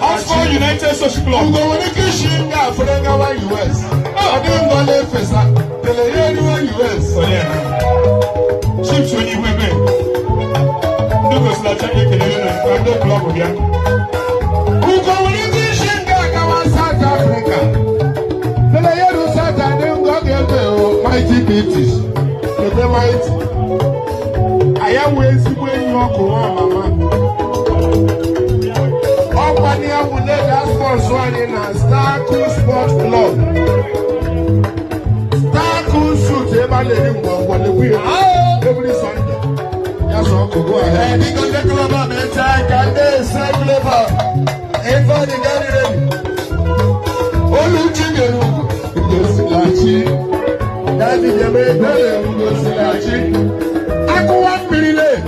Oxford United Social Club. Chief Tony Webe. Douglas Lacha Ekelele and the club of Yan. Who go in this South Africa? The Layer South Africa, mighty beauties. The mighty. I am waiting when you are Mama. Opania will let us sponsor one in a Star Cool Sports Club. Star Cool Shoot, everybody what the wheel every Sunday. That's all go ahead. Because the club of the attack and they say clever. Everybody get it ready. All chicken goes to Lachi. Daddy, the baby goes to Lachi. I go 1 minute.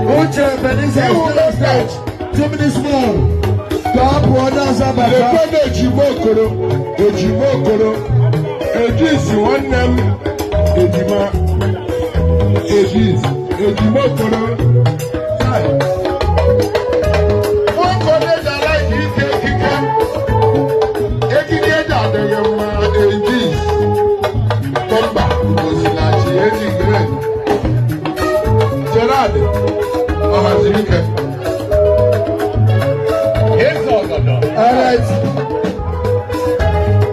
What's your Venice stage? 2 minutes more. Top orders are by the Ejimokoro. Ejis, one name. Ejimokoro. One college I like it. Ejimokoro. Ejis. Tomba. Osilachi. Ejigre. Gerard. Ohazirike. All right.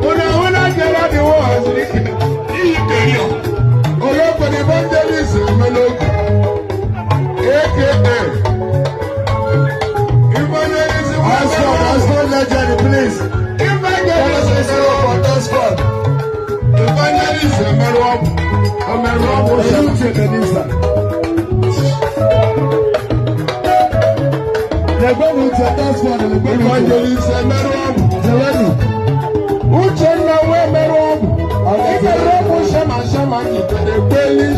When I get out the walls, Olóko ni evangelist Meloko, AKA evangelist. Ascot legend, please. Evangelist Ascot. Evangelist Meruobu, shoot the minister. The government does for the evangelist Meruobu. Uche na we Meruobu. Meruobu shama ni the belly.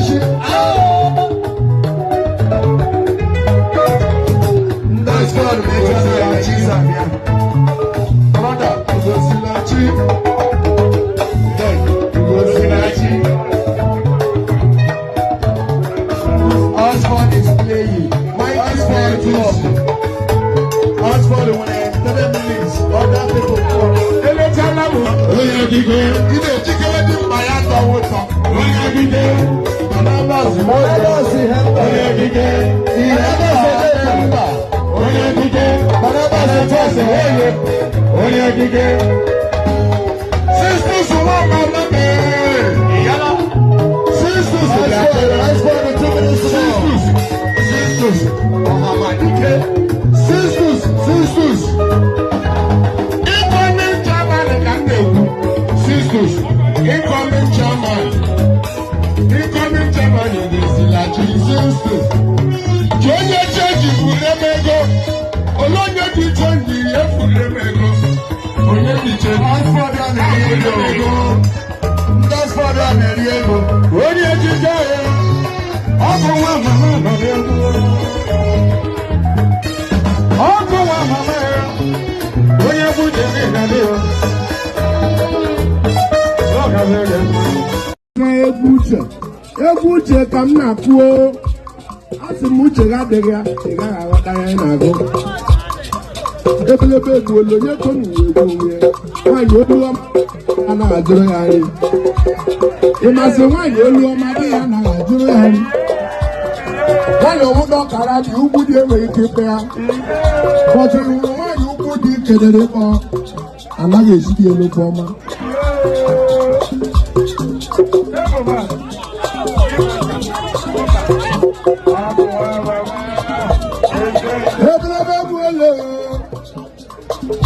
That's God, man. Brother, Osborne is playing. Osborne is Osborne when I enter the minutes, other people come. Incoming chairman in the Silachi Sisters. Jonye change Fulemego. Olonye di change Fulemego. Onye di change Fulemego. That's for the Ameriego. Onye di change. Ọkọ wa mama Ameriego. Ọkọ wa mama. Onye buje ni Ameriego. Egwu uche ka m na-akụ asị m uche ga adịghị ya ị gaghị aghọta ya ị na-agụ ebelebe egwu olu onye konu egwu onwe nwaanyị olu ọma anaghị ajụrụ ya nri ịmasị nwaanyị olu ọma dị ya anaghị ajụrụ ya nri nwaanyị ọnwụdọ ọkara dị ugwu dị enweghị ike ikpe ya bọchịrị nwụrụ nwaanyị ugwu dị kedere kpọ anaghị esidi elokwu ọma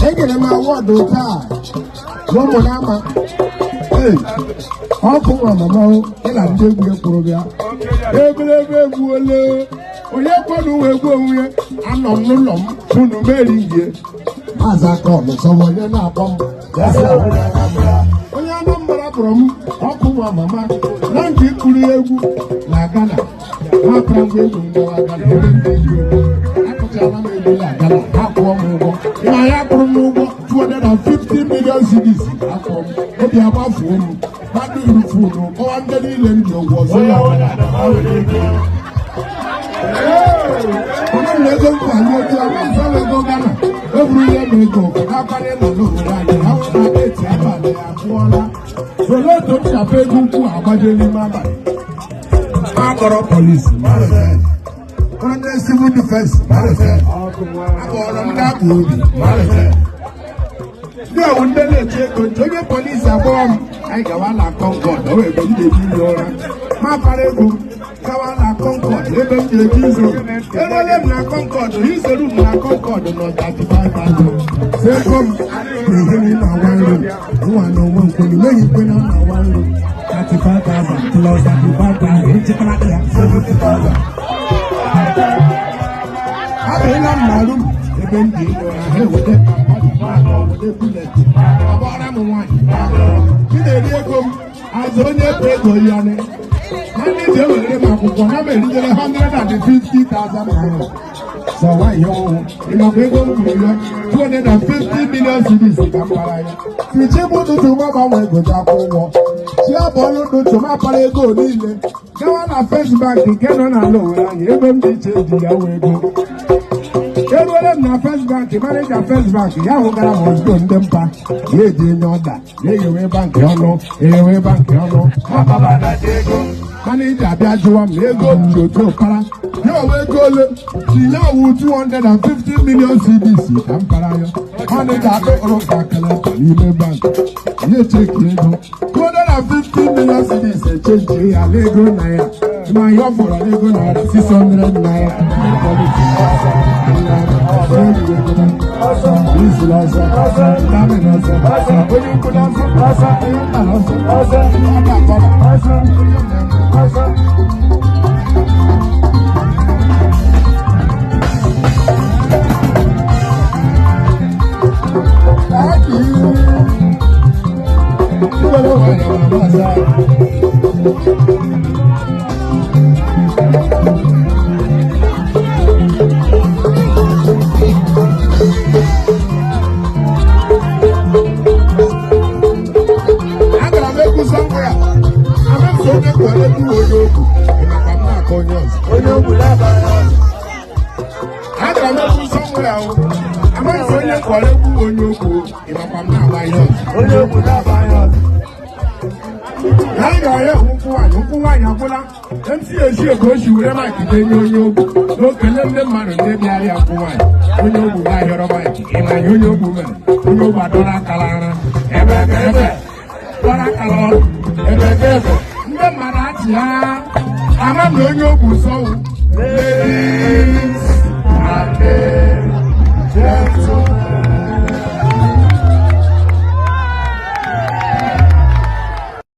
egere m awọdụ taa n'ụmụ n'ama ọkụ nwa mama ịla ndị egwu ekwuru bịa egwuregwu egwu ole onye kwado uwe egwu onwe ya anọ m n'ụlọ m unu meri ihe maazị aka ọlụsọwa onye na-akpọ m onye Anambra kpọrọ m ọkụ nwa mama na nke ikuru egwu na Ghana ha kpọrọ m egwu mgbawa Ghana ebe ndị egwu akụchala m egwu na Ghana ha kwụọ m ụgwọ ịma ya kwụrụ m ụgwọ 250 million cedis afọ m obi agbafuo m mmadụ iri funu kọwa ndị niile ndị ụgwọ ọzọ ya onye na-ego nkwanye otu ọzọ ego Ghana eburu ihe ma ego n'akwanye nọ n'obodo anyị ha nwere eti abalị ya abụọla soro otu nchapa ego ukwu agbaje n'ime abalị ha kpọrọ polisi onye civil defense akpọrọ ndị akpa obi ndị ọwụ ndị na-eche ego nche onye polisi agbọghọ m anyị gawa na Concord o wee ndị eji ihe ụra ma para ego gawa na Concord ebe m ga-eji izo erele m na Concord izere m na Concord nọ 35,000 seko m ehiri na awa nri nwa na onwe nkwenu meghị ikpe na mma awa nri 35,000 plus 35,000 echekara ya 70,000 abịala m na rum ebe m dị ilo na ha eweta ọgbara m nwaanyị ị na-eri ego m azụ onye bụ ego ya na ndị ji ewere m akwụkwọ ha ma erijere 150,000 naira sọ nwaanyị ọhụụ ịmakwa ego m kwuru ya 250 million cedis ka mpara ya fichi bụ ụtụtụ ma gbanwe egoji akwụ ụgwọ chi abụọla ụtụtụ ma para ego niile gawa na First Bank nke nọ n'ala Owerri anyị ebe m dị iche ji ya wee ego eruole m na First Bank maneja First Bank ya hụgara m ozugbo ndị mpa ya eji enye ọda ya eghewe bankị ọnụ maneja abịa jụwa m na ego ji otu ụkpara ya onwe ego ole tinye ọwụ 250 million cedis ka mpara ya maneja akụkọrọ ka akalata n'ime bank ya echeki ego 250 million cedis echenji ya n'ego na ya ma ya ọ fọrọ n'ego na 600 naira ya nkwụnwaanyị agwụla ntị ezi ego o si were maịkị denye onye ogbu n'okele ndị mmadụ ndị bịara ya nkwụnwaanyị onye ogbu ga-ahịọrọ maịkị ịmanya onye ogbu mere onye ogbu adọrọ akala ara ebe dọrọ akala ọrụ ebe ndị mmadụ achị ha ama na onye ogbu sọwụ